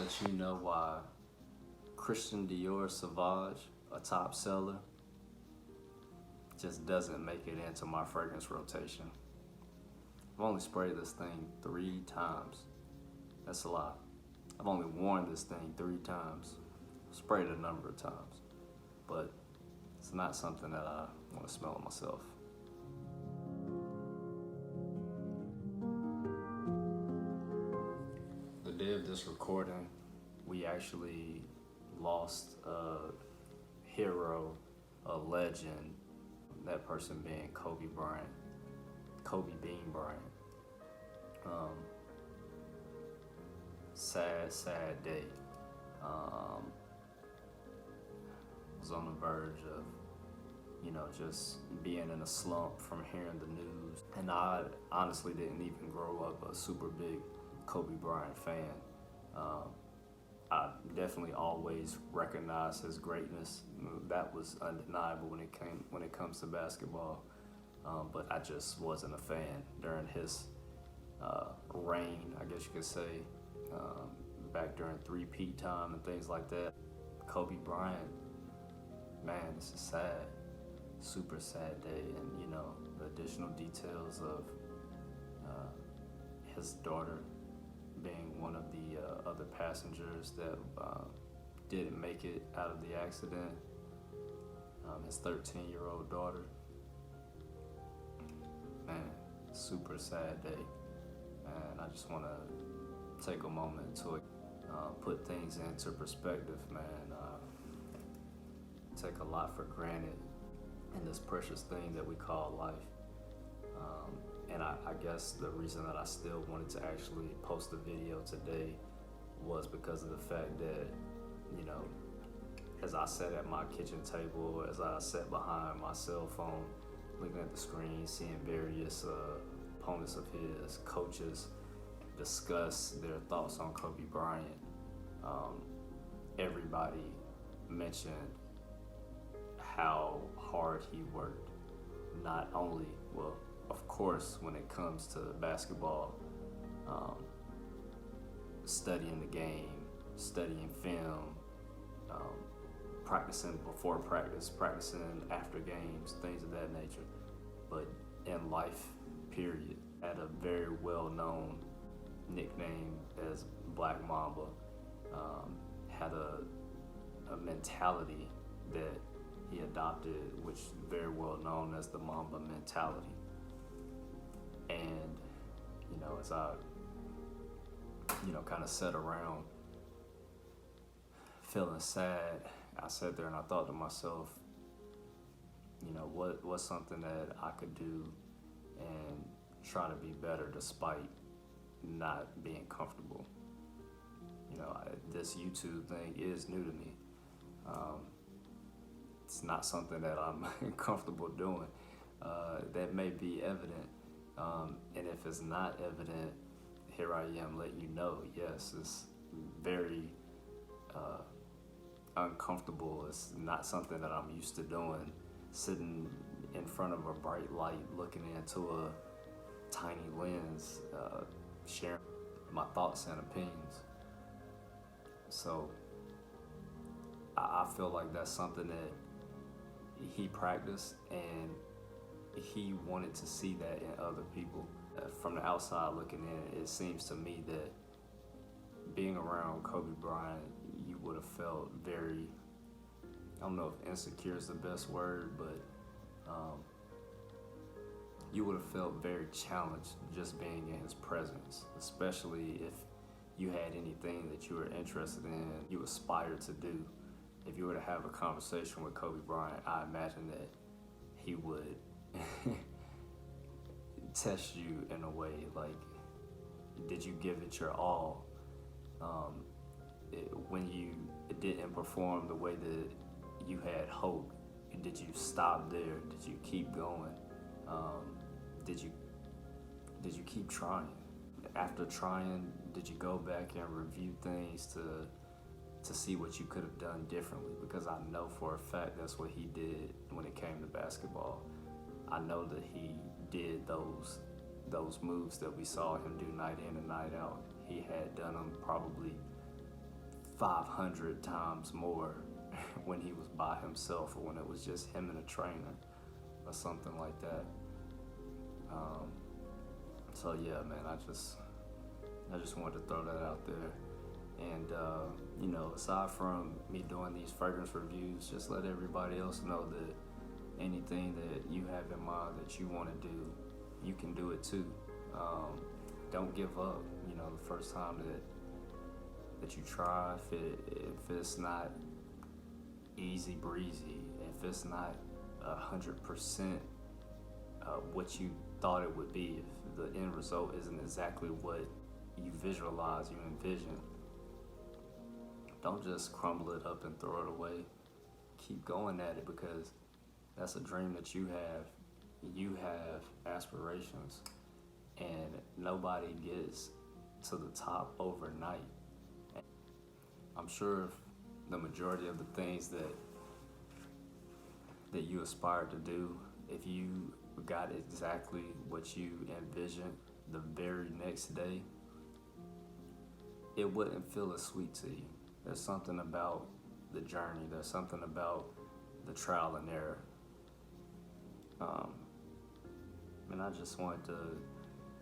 let you know why Christian Dior Sauvage, a top seller, just doesn't make it into my fragrance rotation. I've only sprayed this thing 3 times. That's a lot. I've only worn this thing 3 times. Sprayed it a number of times, but it's not something that I want to smell myself. The day of this recording, we actually lost a hero, a legend, that person being Kobe Bean Bryant. Sad day. Was on the verge of, just being in a slump from hearing the news. And I honestly didn't even grow up a super big Kobe Bryant fan. I definitely always recognized his greatness. That was undeniable when it comes to basketball. But I just wasn't a fan during his reign, I guess you could say, back during three-peat time and things like that. Kobe Bryant, man, this is sad, super sad day. And the additional details of his daughter being one of the other passengers that didn't make it out of the accident, his 13-year-old daughter. Man, super sad day. And I just want to take a moment to put things into perspective, man. Take a lot for granted in this precious thing that we call life. And I guess the reason that I still wanted to actually post the video today was because of the fact that, as I sat at my kitchen table, as I sat behind my cell phone, looking at the screen, seeing various opponents of his, coaches, discuss their thoughts on Kobe Bryant, everybody mentioned how hard he worked. Not only, well, of course, when it comes to basketball, studying the game, studying film, practicing before practice, practicing after games, things of that nature. But in life, period, had a very well-known nickname as Black Mamba, had a mentality that he adopted, which is very well known as the Mamba mentality. And as I kind of sat around feeling sad, I sat there and I thought to myself, what's something that I could do and try to be better despite not being comfortable. This YouTube thing is new to me. It's not something that I'm comfortable doing. That may be evident. And if it's not evident, here I am letting you know, yes, it's very uncomfortable. It's not something that I'm used to doing, sitting in front of a bright light, looking into a tiny lens, sharing my thoughts and opinions. So I feel like that's something that he practiced, and he wanted to see that in other people. From the outside looking in, it seems to me that being around Kobe Bryant, you would have felt very, I don't know if insecure is the best word, but you would have felt very challenged just being in his presence, especially if you had anything that you were interested in, you aspired to do. If you were to have a conversation with Kobe Bryant, I imagine that he would test you in a way, like, did you give it your all? When you didn't perform the way that you had hoped, did you stop there? Did you keep going? Did you keep trying? After trying, did you go back and review things to see what you could have done differently? Because I know for a fact that's what he did when it came to basketball. I know that he did those moves that we saw him do night in and night out. He had done them probably 500 times more when he was by himself, or when it was just him and a trainer or something like that. So yeah, man, I just wanted to throw that out there. And you know, aside from me doing these fragrance reviews, just let everybody else know that anything that you have in mind that you want to do, you can do it too. Don't give up. You know, the first time that you try, if it's not easy breezy, if it's not 100% what you thought it would be, if the end result isn't exactly what you visualize, you envision, don't just crumble it up and throw it away. Keep going at it, because that's a dream that you have. You have aspirations, and nobody gets to the top overnight. I'm sure the majority of the things that you aspire to do, if you got exactly what you envisioned the very next day, it wouldn't feel as sweet to you. There's something about the journey. There's something about the trial and error. And I just wanted to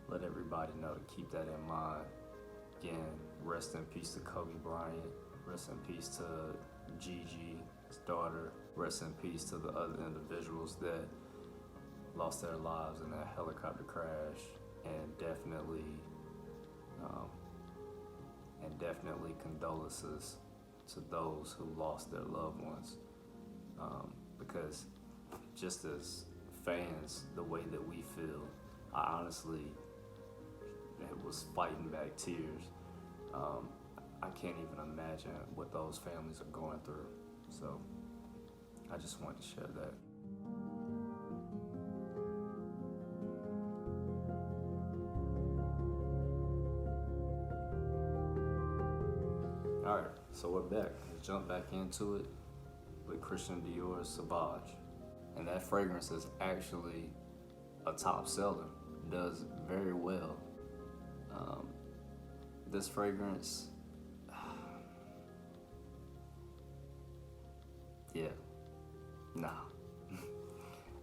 let everybody know to keep that in mind. Again, rest in peace to Kobe Bryant. Rest in peace to Gigi, his daughter. Rest in peace to the other individuals that lost their lives in that helicopter crash. And definitely condolences to those who lost their loved ones. Because just as fans, the way that we feel, I honestly was fighting back tears. I can't even imagine what those families are going through. So I just wanted to share that. All right, so we're back. Let's jump back into it with Christian Dior Sauvage. And that fragrance is actually a top seller. It does very well. This fragrance, yeah, nah,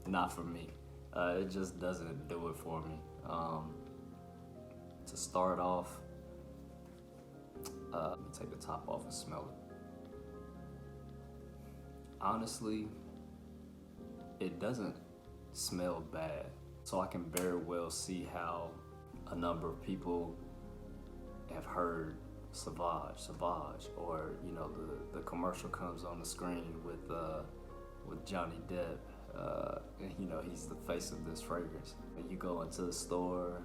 not for me. It just doesn't do it for me. To start off, let me take the top off and smell it. Honestly, it doesn't smell bad. So I can very well see how a number of people have heard Sauvage, or you know, the commercial comes on the screen with Johnny Depp. And, you know, he's the face of this fragrance. And you go into the store,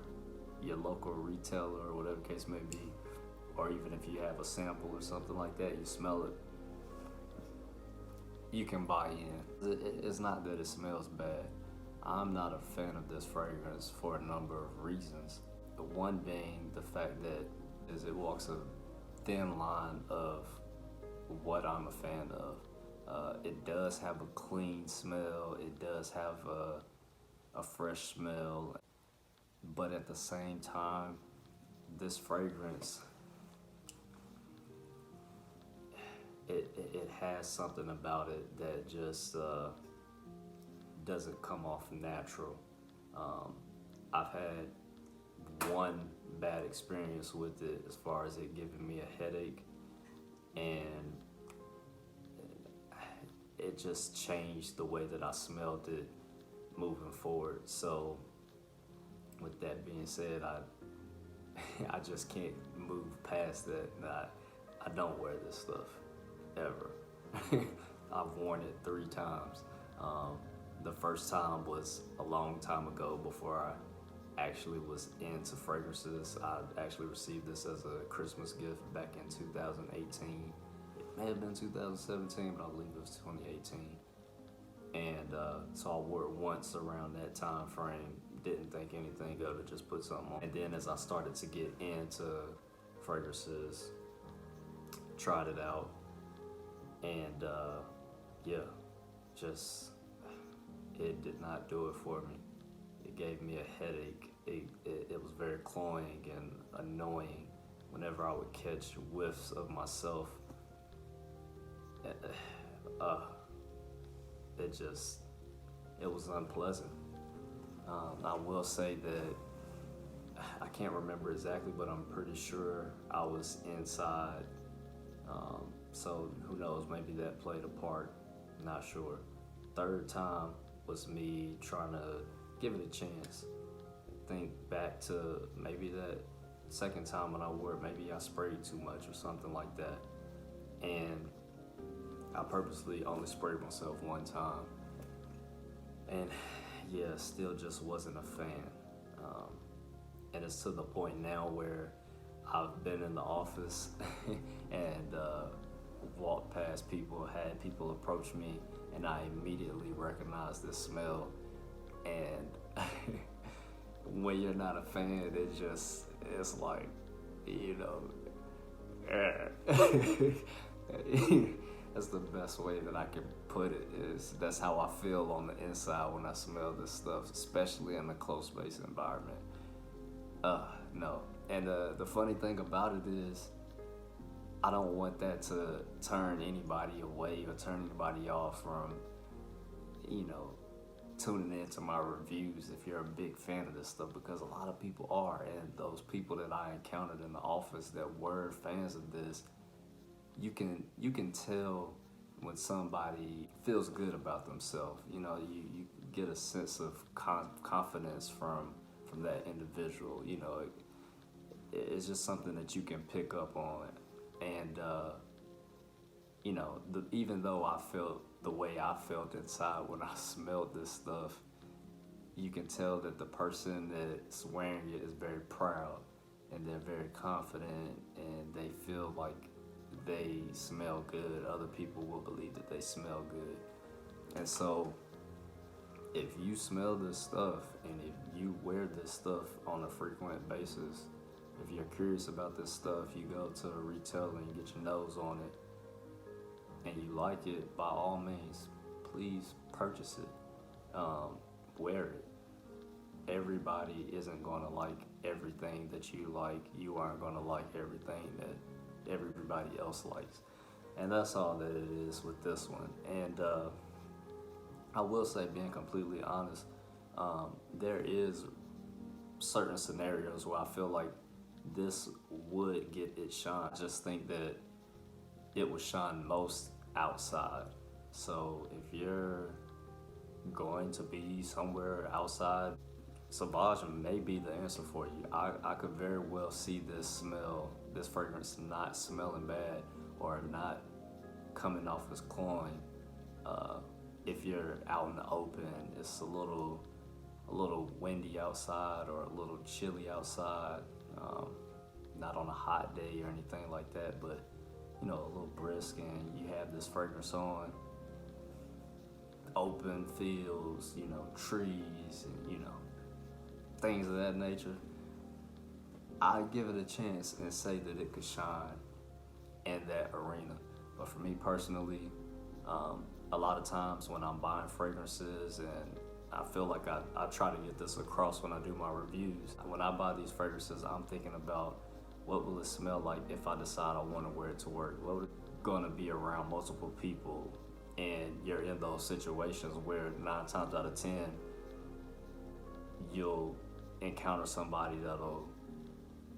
your local retailer or whatever the case may be, or even if you have a sample or something like that, you smell it, you can buy in. It's not that it smells bad. I'm not a fan of this fragrance for a number of reasons. The one being the fact that it walks a thin line of what I'm a fan of. It does have a clean smell. It does have a fresh smell. But at the same time, this fragrance, it has something about it that just doesn't come off natural. I've had one bad experience with it as far as it giving me a headache, and it just changed the way that I smelled it moving forward. So with that being said, I just can't move past that. I don't wear this stuff ever. I've worn it 3 times. The first time was a long time ago, before I actually was into fragrances. I actually received this as a Christmas gift back in 2018. It may have been 2017, but I believe it was 2018. And so I wore it once around that time frame. Didn't think anything of it, just put something on. And then as I started to get into fragrances, tried it out, and yeah, just it did not do it for me. It gave me a headache. It was very cloying and annoying whenever I would catch whiffs of myself uh, it just, it was unpleasant. I will say that I can't remember exactly, but I'm pretty sure I was inside. So who knows, maybe that played a part, not sure. Third time was me trying to give it a chance. Think back to maybe that second time when I wore it, maybe I sprayed too much or something like that. And I purposely only sprayed myself one time. And yeah, still just wasn't a fan. And it's to the point now where I've been in the office and walked past people, had people approach me, and I immediately recognized this smell. And when you're not a fan, it's like, you know, that's the best way that I can put it. Is that's how I feel on the inside when I smell this stuff, especially in a close space environment. No. And the funny thing about it is, I don't want that to turn anybody away or turn anybody off from, you know, tuning into my reviews if you're a big fan of this stuff, because a lot of people are. And those people that I encountered in the office that were fans of this, you can tell when somebody feels good about themselves. You know, you get a sense of confidence from that individual. You know, it's just something that you can pick up on. And you know, even though I felt the way I felt inside when I smelled this stuff, you can tell that the person that's wearing it is very proud and they're very confident and they feel like they smell good. Other people will believe that they smell good. And so if you smell this stuff and if you wear this stuff on a frequent basis, if you're curious about this stuff, you go to a retailer and you get your nose on it and you like it, by all means, please purchase it. Wear it. Everybody isn't going to like everything that you like. You aren't going to like everything that everybody else likes. And that's all that it is with this one. And I will say, being completely honest, there is certain scenarios where I feel like this would get its shine. I just think that it would shine most outside. So if you're going to be somewhere outside, Sauvage may be the answer for you. I could very well see this fragrance not smelling bad or not coming off as cloying. If you're out in the open, it's a little windy outside or a little chilly outside. Not on a hot day or anything like that, but you know, a little brisk, and you have this fragrance on. Open fields, you know, trees, and you know, things of that nature. I give it a chance and say that it could shine in that arena. But for me personally, a lot of times when I'm buying fragrances, and I feel like I try to get this across when I do my reviews. When I buy these fragrances, I'm thinking about what will it smell like if I decide I want to wear it to work? What would it going to be around multiple people? And you're in those situations where 9 times out of 10, you'll encounter somebody that'll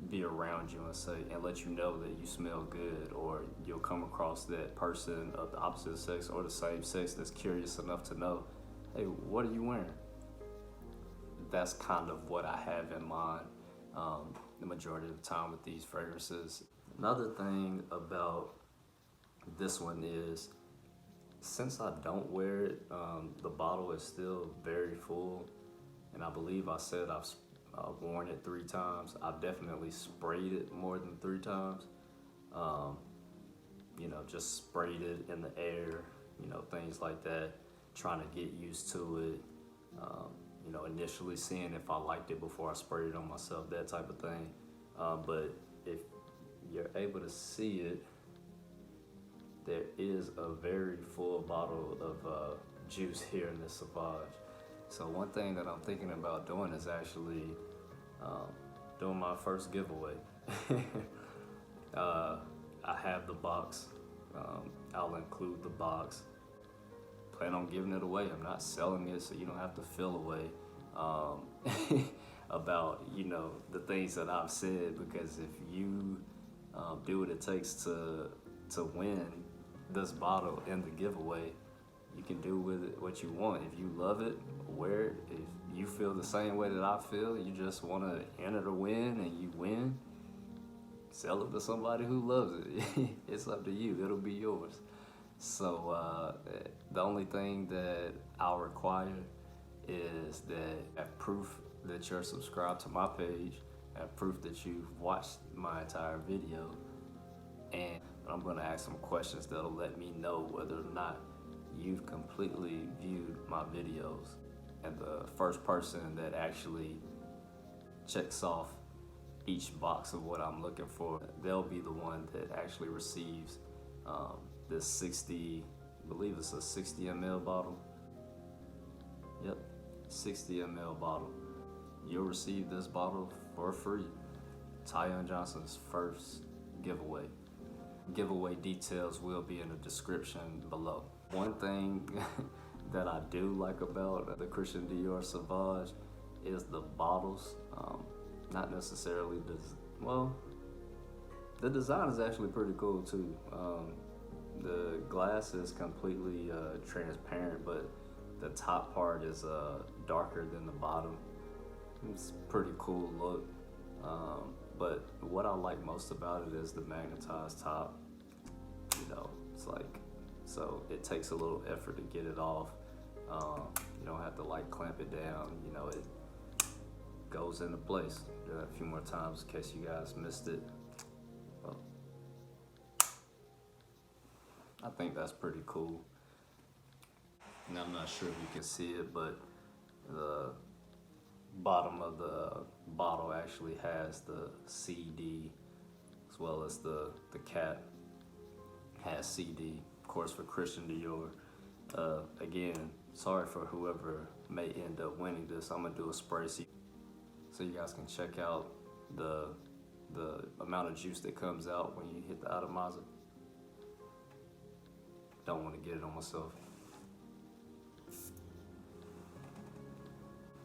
be around you and let you know that you smell good, or you'll come across that person of the opposite sex or the same sex that's curious enough to know, hey, what are you wearing? That's kind of what I have in mind the majority of the time with these fragrances. Another thing about this one is, since I don't wear it, the bottle is still very full, and I believe I said I've worn it 3 times. I've definitely sprayed it more than 3 times. You know, just sprayed it in the air, you know, things like that, trying to get used to it. You know, initially seeing if I liked it before I sprayed it on myself, that type of thing. But if you're able to see it, there is a very full bottle of juice here in this Sauvage. So one thing that I'm thinking about doing is actually doing my first giveaway. I have the box I'll include the box. Plan on giving it away. I'm not selling it, so you don't have to feel away about, you know, the things that I've said, because if you do what it takes to win this bottle in the giveaway, you can do with it what you want. If you love it, wear it. If you feel the same way that I feel, you just want to enter the win and you win, sell it to somebody who loves it. It's up to you. It'll be yours. So the only thing that I'll require is that have proof that you're subscribed to my page, have proof that you've watched my entire video, and I'm going to ask some questions that'll let me know whether or not you've completely viewed my videos. And the first person that actually checks off each box of what I'm looking for, they'll be the one that actually receives this 60, I believe it's a 60 ml bottle. Yep, 60 ml bottle. You'll receive this bottle for free. Tyon Johnson's first giveaway. Giveaway details will be in the description below. One thing that I do like about the Christian Dior Sauvage is the bottles. Not necessarily, the design is actually pretty cool too. The glass is completely transparent, but the top part is darker than the bottom. It's a pretty cool look. But what I like most about it is the magnetized top. You know, it's like, so it takes a little effort to get it off. You don't have to like clamp it down. You know, it goes into place. Do that a few more times in case you guys missed it. Well, I think that's pretty cool. And I'm not sure if you can see it, but the bottom of the bottle actually has the CD, as well as the cap has CD, of course, for Christian Dior. Again, sorry for whoever may end up winning this. I'm gonna do a spray so you guys can check out the amount of juice that comes out when you hit the atomizer. Don't want to get it on myself.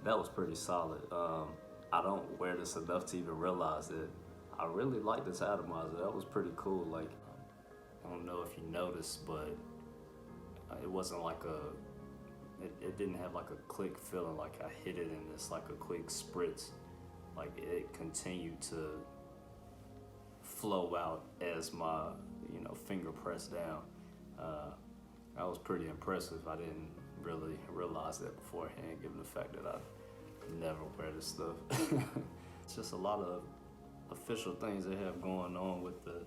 That was pretty solid. I don't wear this enough to even realize that I really like this atomizer. That was pretty cool. Like, I don't know if you noticed, but it wasn't like it didn't have like a quick feeling like I hit it and it's like a quick spritz. Like, it continued to flow out as my, you know, finger pressed down. That was pretty impressive. I didn't really realize that beforehand, given the fact that I never wear this stuff. It's just a lot of official things they have going on with the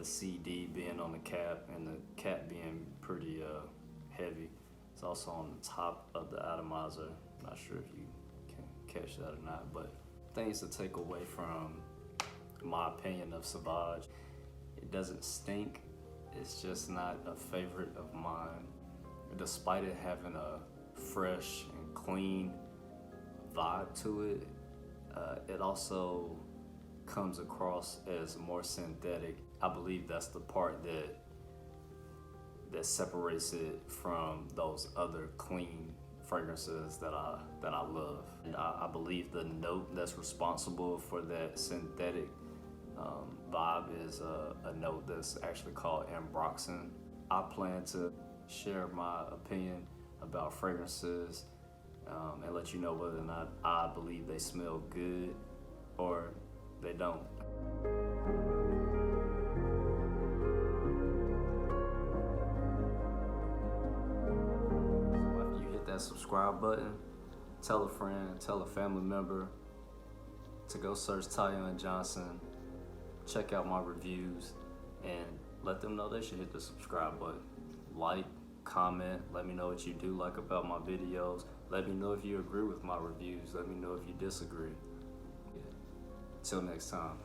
CD being on the cap and the cap being pretty heavy. It's also on the top of the atomizer. Not sure if you can catch that or not, but things to take away from my opinion of Sauvage: it doesn't stink. It's just not a favorite of mine. Despite it having a fresh and clean vibe to it, it also comes across as more synthetic. I believe that's the part that separates it from those other clean fragrances that I love. And I believe the note that's responsible for that synthetic vibe is a note that's actually called ambroxan. I plan to share my opinion about fragrances and let you know whether or not I believe they smell good or they don't. So after you hit that subscribe button, tell a friend, tell a family member to go search Tyon Johnson, check out my reviews, and let them know they should hit the subscribe button. Like, comment, let me know what you do like about my videos. Let me know if you agree with my reviews. Let me know if you disagree. Till next time.